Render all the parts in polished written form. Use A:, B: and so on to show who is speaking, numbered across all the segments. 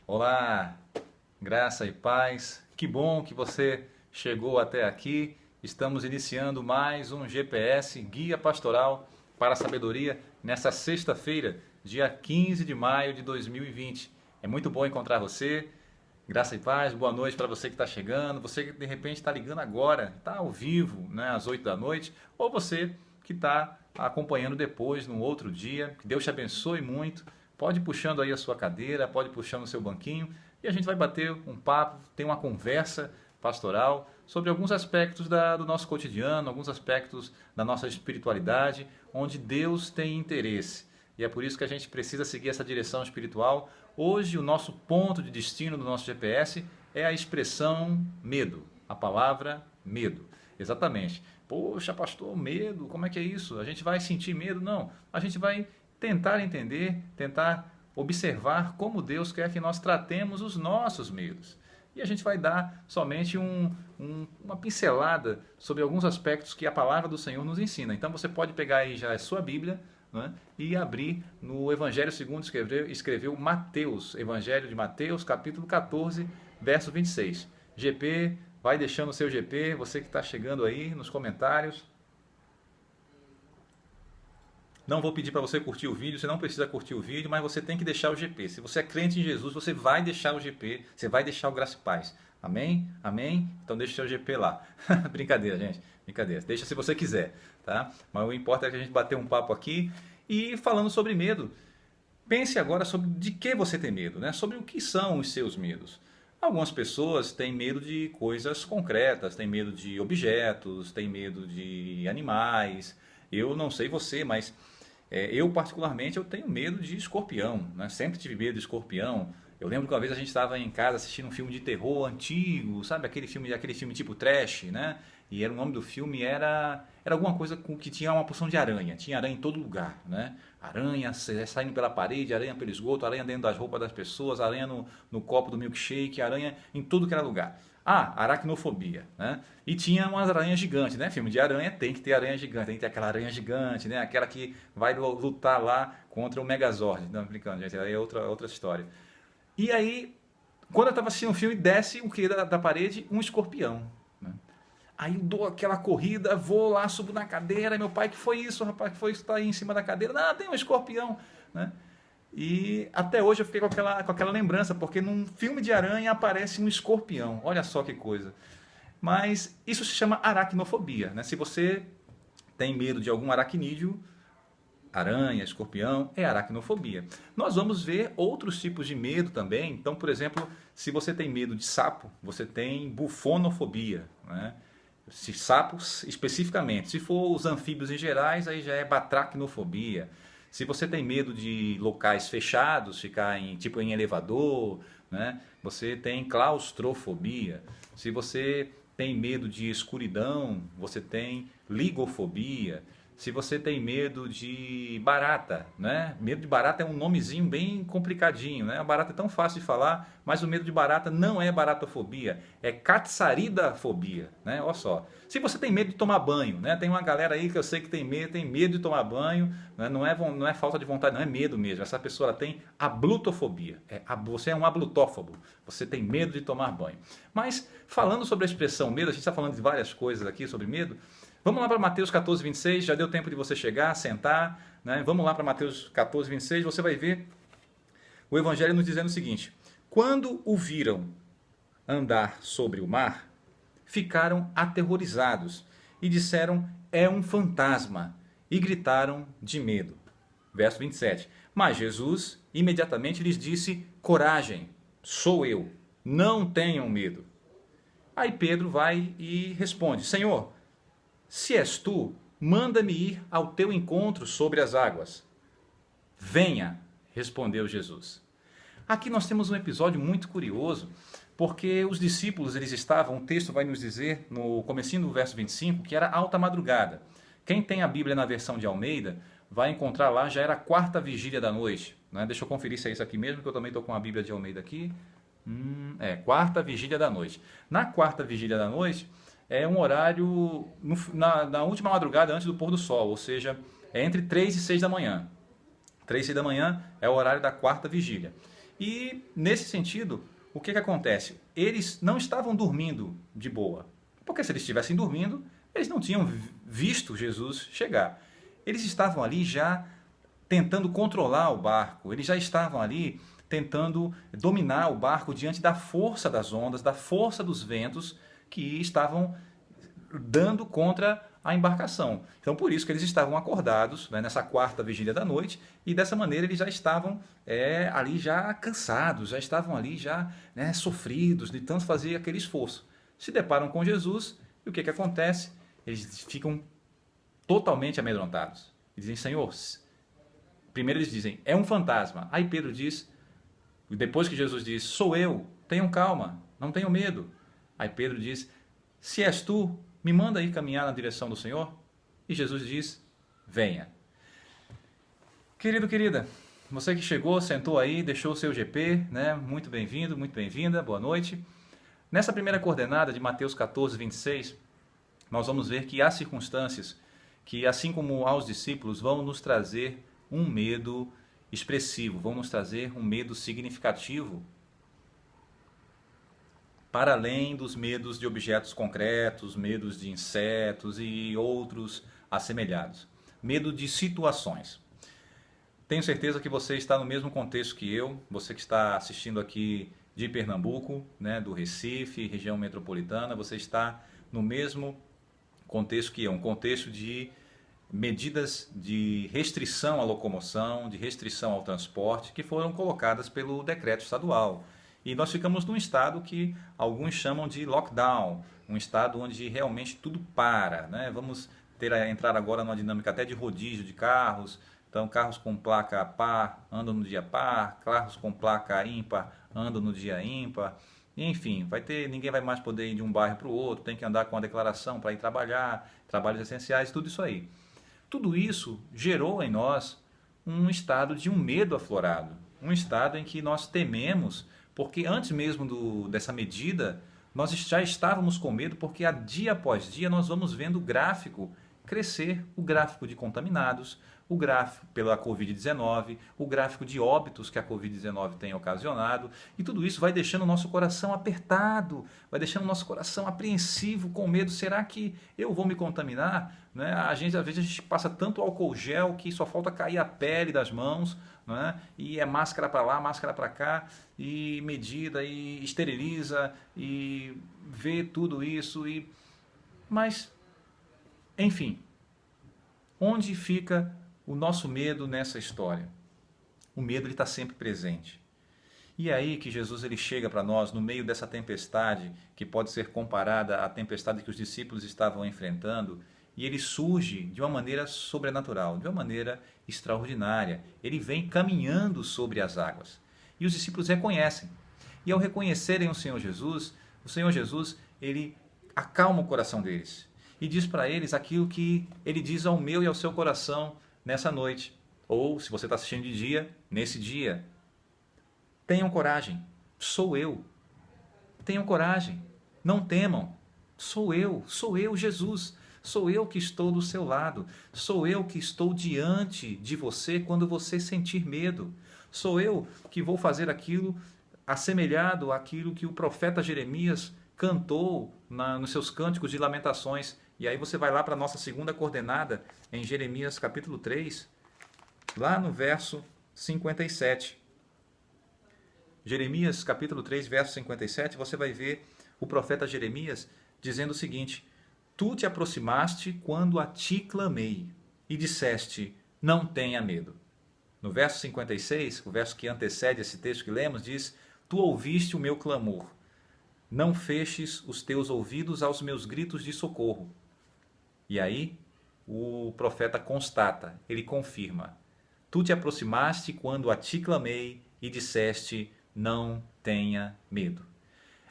A: Olá, graça e paz. Que bom que você chegou até aqui. Estamos iniciando mais um GPS, Guia Pastoral para a Sabedoria, nessa sexta-feira, dia 15 de maio de 2020. É muito bom encontrar você. Graça e paz, boa noite para você que está chegando, você que de repente está ligando agora, está ao vivo, né, às 8 da noite, ou você que está acompanhando depois, num outro dia. Que Deus te abençoe muito. Pode ir puxando aí a sua cadeira, pode ir puxando o seu banquinho e a gente vai bater um papo, ter uma conversa pastoral sobre alguns aspectos do nosso cotidiano, alguns aspectos da nossa espiritualidade, onde Deus tem interesse. E é por isso que a gente precisa seguir essa direção espiritual. Hoje o nosso ponto de destino do nosso GPS é a expressão medo, a palavra medo. Exatamente. Poxa, pastor, medo, como é que é isso? A gente vai sentir medo? Não, a gente vai tentar entender, tentar observar como Deus quer que nós tratemos os nossos medos. E a gente vai dar somente uma pincelada sobre alguns aspectos que a palavra do Senhor nos ensina. Então você pode pegar aí já a sua Bíblia, né, e abrir no Evangelho segundo escreveu Mateus, Evangelho de Mateus, capítulo 14, verso 26. GP, vai deixando o seu GP, você que está chegando aí nos comentários. Não vou pedir para você curtir o vídeo, você não precisa curtir o vídeo, mas você tem que deixar o GP. Se você é crente em Jesus, você vai deixar o GP, você vai deixar o Graça e Paz. Amém? Amém? Então deixa o seu GP lá. Brincadeira, gente. Brincadeira. Deixa se você quiser, tá? Mas o importante é que a gente bater um papo aqui e falando sobre medo. Pense agora sobre de que você tem medo, né? Sobre o que são os seus medos. Algumas pessoas têm medo de coisas concretas, têm medo de objetos, têm medo de animais. Eu não sei você, mas eu particularmente eu tenho medo de escorpião, né? Sempre tive medo de escorpião. Eu lembro que uma vez a gente estava em casa assistindo um filme de terror antigo, sabe? Aquele filme tipo trash, né? E o nome do filme era alguma coisa que tinha uma porção de aranha. Tinha aranha em todo lugar, né? Aranha saindo pela parede, aranha pelo esgoto, aranha dentro das roupas das pessoas, aranha no copo do milkshake, aranha em tudo que era lugar. Ah, aracnofobia, né? E tinha umas aranhas gigantes, né? Filme de aranha tem que ter aranha gigante, tem que ter aquela aranha gigante, né? Aquela que vai lutar lá contra o Megazord. Não, brincando, gente, aí é outra história. E aí, quando eu estava assistindo um filme, desce o que da parede? Um escorpião, né? Aí eu dou aquela corrida, vou lá, subo na cadeira, meu pai, que foi isso, rapaz, que foi isso que está aí em cima da cadeira? Não, tem um escorpião, né? E até hoje eu fiquei com aquela lembrança, porque num filme de aranha aparece um escorpião. Olha só que coisa. Mas isso se chama aracnofobia, né? Se você tem medo de algum aracnídeo, aranha, escorpião, é aracnofobia. Nós vamos ver outros tipos de medo também. Então, por exemplo, se você tem medo de sapo, você tem bufonofobia, né? Se sapos especificamente. Se for os anfíbios em gerais, aí já é batracnofobia. Se você tem medo de locais fechados, ficar em elevador, né? Você tem claustrofobia. Se você tem medo de escuridão, você tem ligofobia. Se você tem medo de barata, né? Medo de barata é um nomezinho bem complicadinho, né? A barata é tão fácil de falar, mas o medo de barata não é baratofobia, é catsaridafobia, né? Olha só. Se você tem medo de tomar banho, né? Tem uma galera aí que eu sei que tem medo de tomar banho, né? Não é falta de vontade, não é medo mesmo. Essa pessoa ela tem ablutofobia. Você é um ablutófobo, você tem medo de tomar banho. Mas falando sobre a expressão medo, a gente está falando de várias coisas aqui sobre medo. Vamos lá para Mateus 14, 26, já deu tempo de você chegar, sentar, né? Vamos lá para Mateus 14, 26, você vai ver o Evangelho nos dizendo o seguinte: quando o viram andar sobre o mar, ficaram aterrorizados e disseram, é um fantasma, e gritaram de medo. Verso 27, mas Jesus imediatamente lhes disse, coragem, sou eu, não tenham medo. Aí Pedro vai e responde, Senhor, se és tu, manda-me ir ao teu encontro sobre as águas. Venha, respondeu Jesus. Aqui nós temos um episódio muito curioso, porque os discípulos, eles estavam, o texto vai nos dizer, no comecinho do verso 25, que era alta madrugada. Quem tem a Bíblia na versão de Almeida, vai encontrar lá, já era a quarta vigília da noite. Né? Deixa eu conferir se é isso aqui mesmo, que eu também estou com a Bíblia de Almeida aqui. Quarta vigília da noite. Na quarta vigília da noite, é um horário na última madrugada antes do pôr do sol, ou seja, é entre 3 e 6 da manhã. 3 e 6 da manhã é o horário da quarta vigília. E nesse sentido, o que acontece? Eles não estavam dormindo de boa, porque se eles estivessem dormindo, eles não tinham visto Jesus chegar. Eles estavam ali já tentando controlar o barco, eles já estavam ali tentando dominar o barco diante da força das ondas, da força dos ventos que estavam dando contra a embarcação. Então, por isso que eles estavam acordados, né, nessa quarta vigília da noite, e dessa maneira eles já estavam ali já cansados, já estavam ali já, né, sofridos de tanto fazer aquele esforço. Se deparam com Jesus e o que acontece? Eles ficam totalmente amedrontados. E dizem, Senhor, primeiro eles dizem, é um fantasma. Aí Pedro diz, depois que Jesus diz, sou eu, tenham calma, não tenham medo. Aí Pedro diz, se és tu, me manda aí caminhar na direção do Senhor. E Jesus diz, venha. Querido, querida, você que chegou, sentou aí, deixou o seu GP, né? Muito bem-vindo, muito bem-vinda, boa noite. Nessa primeira coordenada de Mateus 14, 26, nós vamos ver que há circunstâncias que, assim como aos discípulos, vão nos trazer um medo expressivo, vão nos trazer um medo significativo, para além dos medos de objetos concretos, medos de insetos e outros assemelhados. Medo de situações. Tenho certeza que você está no mesmo contexto que eu, você que está assistindo aqui de Pernambuco, né, do Recife, região metropolitana, você está no mesmo contexto que eu, um contexto de medidas de restrição à locomoção, de restrição ao transporte, que foram colocadas pelo decreto estadual. E nós ficamos num estado que alguns chamam de lockdown, um estado onde realmente tudo para, né? Vamos entrar agora numa dinâmica até de rodízio de carros. Então, carros com placa par andam no dia par, carros com placa ímpar andam no dia ímpar. Enfim, ninguém vai mais poder ir de um bairro para o outro, tem que andar com a declaração para ir trabalhar, trabalhos essenciais, tudo isso aí. Tudo isso gerou em nós um estado de um medo aflorado, um estado em que nós tememos, porque antes mesmo dessa medida, nós já estávamos com medo, porque dia após dia nós vamos vendo o gráfico crescer, o gráfico de contaminados, o gráfico pela Covid-19, o gráfico de óbitos que a Covid-19 tem ocasionado, e tudo isso vai deixando o nosso coração apertado, vai deixando o nosso coração apreensivo, com medo, será que eu vou me contaminar? Né? Às vezes a gente passa tanto álcool gel que só falta cair a pele das mãos, né? E é máscara para lá, máscara para cá, e medida, e esteriliza, e vê tudo isso, mas, enfim, onde fica o nosso medo nessa história? O medo está sempre presente. E é aí que Jesus ele chega para nós no meio dessa tempestade, que pode ser comparada à tempestade que os discípulos estavam enfrentando, e ele surge de uma maneira sobrenatural, de uma maneira extraordinária. Ele vem caminhando sobre as águas. E os discípulos reconhecem. E ao reconhecerem o Senhor Jesus, ele acalma o coração deles e diz para eles aquilo que ele diz ao meu e ao seu coração nessa noite. Ou, se você está assistindo de dia, nesse dia. Tenham coragem, sou eu. Tenham coragem, não temam. Sou eu, Jesus. Sou eu que estou do seu lado. Sou eu que estou diante de você quando você sentir medo. Sou eu que vou fazer aquilo assemelhado àquilo que o profeta Jeremias cantou nos seus cânticos de lamentações. E aí você vai lá para a nossa segunda coordenada, em Jeremias capítulo 3, lá no verso 57. Jeremias capítulo 3, verso 57, você vai ver o profeta Jeremias dizendo o seguinte: Tu te aproximaste quando a ti clamei e disseste, não tenha medo. No verso 56, o verso que antecede esse texto que lemos, diz, Tu ouviste o meu clamor, não fechtes os teus ouvidos aos meus gritos de socorro. E aí o profeta constata, ele confirma, Tu te aproximaste quando a ti clamei e disseste, não tenha medo.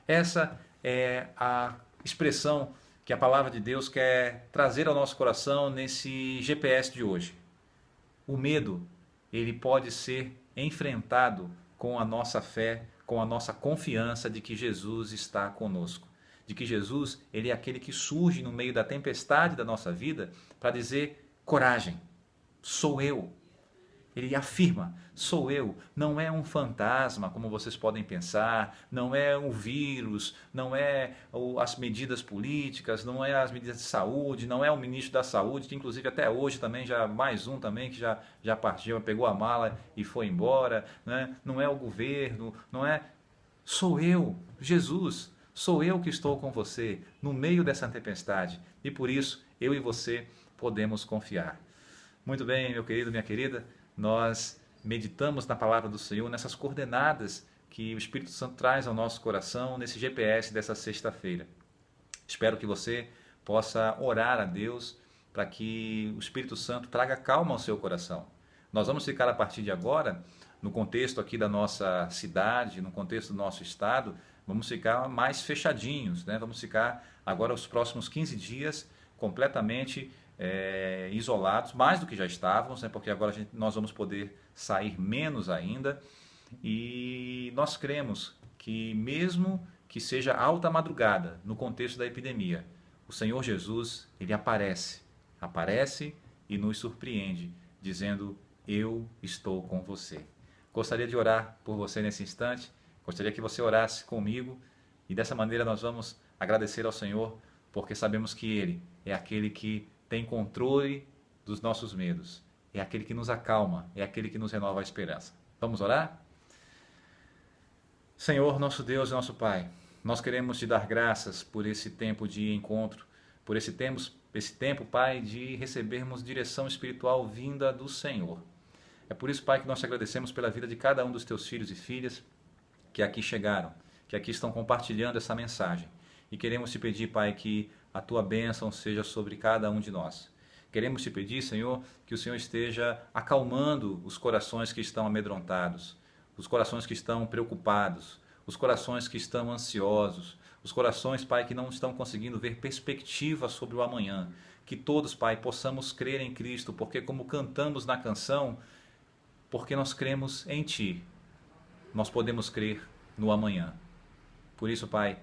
A: Essa é a expressão que a palavra de Deus quer trazer ao nosso coração nesse GPS de hoje. O medo, ele pode ser enfrentado com a nossa fé, com a nossa confiança de que Jesus está conosco. De que Jesus, ele é aquele que surge no meio da tempestade da nossa vida para dizer, coragem, sou eu. Ele afirma, sou eu, não é um fantasma, como vocês podem pensar, não é um vírus, não é as medidas políticas, não é as medidas de saúde, não é o ministro da saúde, que inclusive até hoje também, já mais um também que já partiu, pegou a mala e foi embora, né? Não é o governo, não é... Sou eu, Jesus, sou eu que estou com você no meio dessa tempestade e por isso eu e você podemos confiar. Muito bem, meu querido, minha querida, nós meditamos na palavra do Senhor, nessas coordenadas que o Espírito Santo traz ao nosso coração, nesse GPS dessa sexta-feira. Espero que você possa orar a Deus para que o Espírito Santo traga calma ao seu coração. Nós vamos ficar a partir de agora, no contexto aqui da nossa cidade, no contexto do nosso estado, vamos ficar mais fechadinhos, né? Vamos ficar agora os próximos 15 dias completamente isolados, mais do que já estávamos, né? Porque agora nós vamos poder sair menos ainda e nós cremos que mesmo que seja alta madrugada no contexto da epidemia, o Senhor Jesus, ele aparece e nos surpreende, dizendo, eu estou com você. Gostaria de orar por você nesse instante, gostaria que você orasse comigo e dessa maneira nós vamos agradecer ao Senhor, porque sabemos que Ele é aquele que tem controle dos nossos medos, é aquele que nos acalma, é aquele que nos renova a esperança. Vamos orar? Senhor, nosso Deus e nosso Pai, nós queremos te dar graças por esse tempo de encontro, por esse tempo, Pai, de recebermos direção espiritual vinda do Senhor. É por isso, Pai, que nós te agradecemos pela vida de cada um dos teus filhos e filhas que aqui chegaram, que aqui estão compartilhando essa mensagem. E queremos te pedir, Pai, que a tua bênção seja sobre cada um de nós. Queremos te pedir, Senhor, que o Senhor esteja acalmando os corações que estão amedrontados, os corações que estão preocupados, os corações que estão ansiosos, os corações, Pai, que não estão conseguindo ver perspectiva sobre o amanhã. Que todos, Pai, possamos crer em Cristo, porque como cantamos na canção, porque nós cremos em Ti, nós podemos crer no amanhã. Por isso, Pai,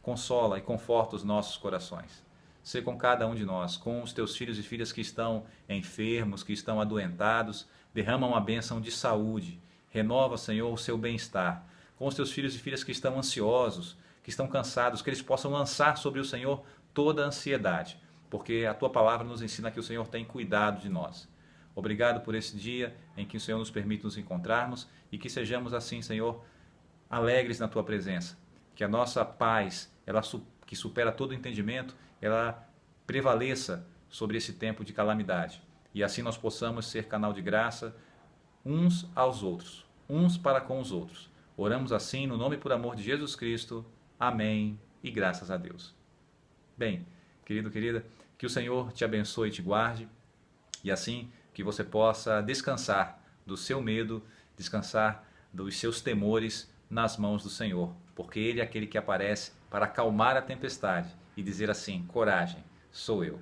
A: consola e conforta os nossos corações. Sê com cada um de nós, com os teus filhos e filhas que estão enfermos, que estão adoentados, derrama uma bênção de saúde, renova, Senhor, o seu bem-estar. Com os teus filhos e filhas que estão ansiosos, que estão cansados, que eles possam lançar sobre o Senhor toda a ansiedade, porque a tua palavra nos ensina que o Senhor tem cuidado de nós. Obrigado por esse dia em que o Senhor nos permite nos encontrarmos e que sejamos assim, Senhor, alegres na tua presença. Que a nossa paz, que supera todo entendimento, ela prevaleça sobre esse tempo de calamidade. E assim nós possamos ser canal de graça uns aos outros, uns para com os outros. Oramos assim no nome e por amor de Jesus Cristo. Amém e graças a Deus. Bem, querido, querida, que o Senhor te abençoe e te guarde e assim que você possa descansar do seu medo, descansar dos seus temores nas mãos do Senhor, porque Ele é aquele que aparece para acalmar a tempestade e dizer assim, coragem, sou eu.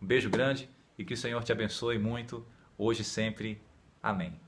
A: Um beijo grande e que o Senhor te abençoe muito, hoje e sempre. Amém.